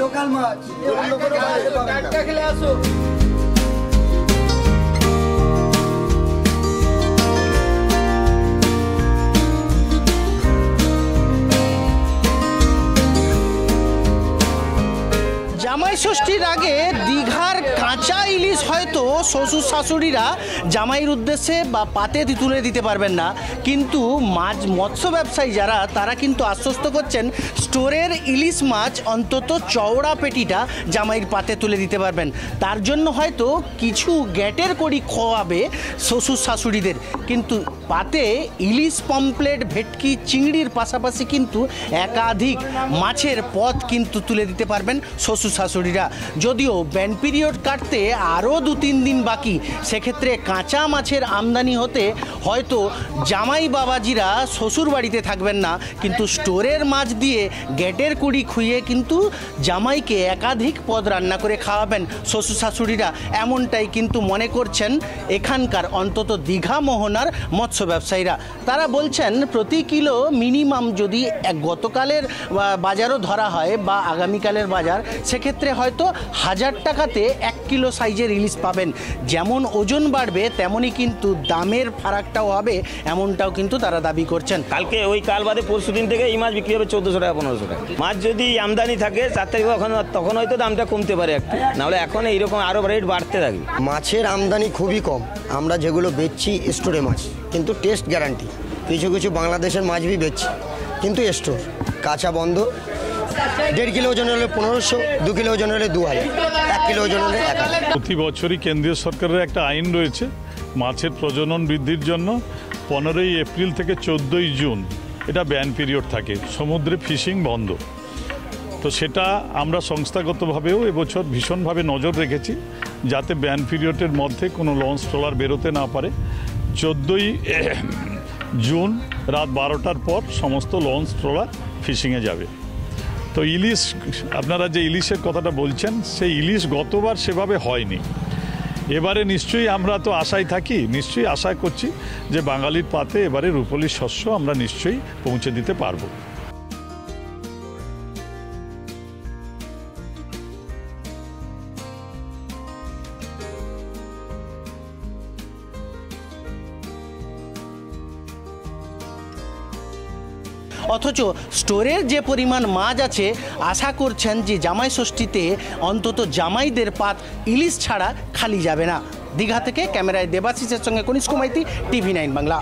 Local মাছ খেলে আসো। জামাই ষষ্ঠীর আগে দীঘার কাঁচা ইলিশ হয়তো শ্বশুর শাশুড়িরা জামাইয়ের উদ্দেশ্যে বা পাতে তুলে দিতে পারবেন না, কিন্তু মৎস্য ব্যবসায়ী যারা তারা কিন্তু আশ্বস্ত করছেন স্টোরের ইলিশ মাছ অন্তত চওড়া পেটিটা জামাইয়ের পাতে তুলে দিতে পারবেন। তার জন্য হয়তো কিছু গ্যাটের কড়ি খোয়াবে শ্বশুর শাশুড়িদের, কিন্তু পাতে ইলিশ, পমপ্লেট, ভেটকি, চিংড়ির পাশাপাশি কিন্তু একাধিক মাছের পদ কিন্তু তুলে দিতে পারবেন শ্বশুর শাশুড়িরা। যদিও ব্যান পিরিয়ড কাটতে আরও 2-3 দিন বাকি, সেক্ষেত্রে কাঁচা মাছের আমদানি হতে হয়তো জামাই বাবাজিরা শ্বশুর বাড়িতে থাকবেন না, কিন্তু স্টোরের মাছ দিয়ে গ্যাটের কুড়ি খুইয়ে কিন্তু জামাইকে একাধিক পদ রান্না করে খাওয়াবেন শ্বশুর শাশুড়িরা, এমনটাই কিন্তু মনে করছেন এখানকার অন্তত দীঘা মোহনার মৎস্য ব্যবসায়ীরা। তারা বলছেন প্রতি কিলো মিনিমাম যদি গতকালের বাজারও ধরা হয় বা আগামীকালের বাজার, সেক্ষেত্রে হয়তো 1000 টাকাতে 1 কিলো সাইজের ইলিশ পাবেন। যেমন ওজন বাড়বে তেমনই কিন্তু দামের ফারাকটাও হবে, এমনটাও কিন্তু তারা দাবি করছেন। কাল বাদে পরশু দিন থেকে এই মাছ বিক্রি হবে 1400 টাকা 1500 টাকা। মাছ যদি আমদানি থাকে 4 তারিখ তখন হয়তো দামটা কমতে পারে একটু, নাহলে এখন এইরকম আরও রেট বাড়তে থাকবে। মাছের আমদানি খুবই কম, আমরা যেগুলো বেচছি স্টোরে মাছ, কিন্তু টেস্ট গ্যারান্টি। কিছু কিছু বাংলাদেশের মাছ বি বেচছি, কিন্তু স্টোর কাঁচা বন্ধ। 1.5 কিলো ওজন হলে 1500, 2 কিলো ওজন হলে 2000, 1 কিলো ওজন হলে 1000। প্রতি বছরই কেন্দ্রীয় সরকারের একটা আইন রয়েছে মাছের প্রজনন বৃদ্ধির জন্য। 15ই এপ্রিল থেকে 14ই জুন এটা ব্যান পিরিয়ড থাকে, সমুদ্রে ফিশিং বন্ধ। তো সেটা আমরা সংস্থাগতভাবেও এবছর ভীষণভাবে নজর রেখেছি যাতে ব্যান পিরিয়ডের মধ্যে কোনো লঞ্চ ট্রলার বেরোতে না পারে। 14ই জুন রাত 12টার পর সমস্ত লঞ্চ ট্রলার ফিশিংয়ে যাবে। তো ইলিশ, আপনারা যে ইলিশের কথাটা বলছেন, সেই ইলিশ গতবার সেভাবে হয়নি। এবারে নিশ্চয়ই আমরা তো আশায় থাকি, নিশ্চয়ই আশা করছি যে বাঙালির পাতে এবারে রূপোলি শস্য আমরা নিশ্চয়ই পৌঁছে দিতে পারবো। অথচ স্টোরের যে পরিমাণ মাছ আছে, আশা করছেন যে জামাই ষষ্ঠীতে অন্তত জামাইদের পাত ইলিশ ছাড়া খালি যাবে না। দীঘা থেকে ক্যামেরায় দেবাশিসের সঙ্গে কনিষ্ক মাইতি, TV9 বাংলা।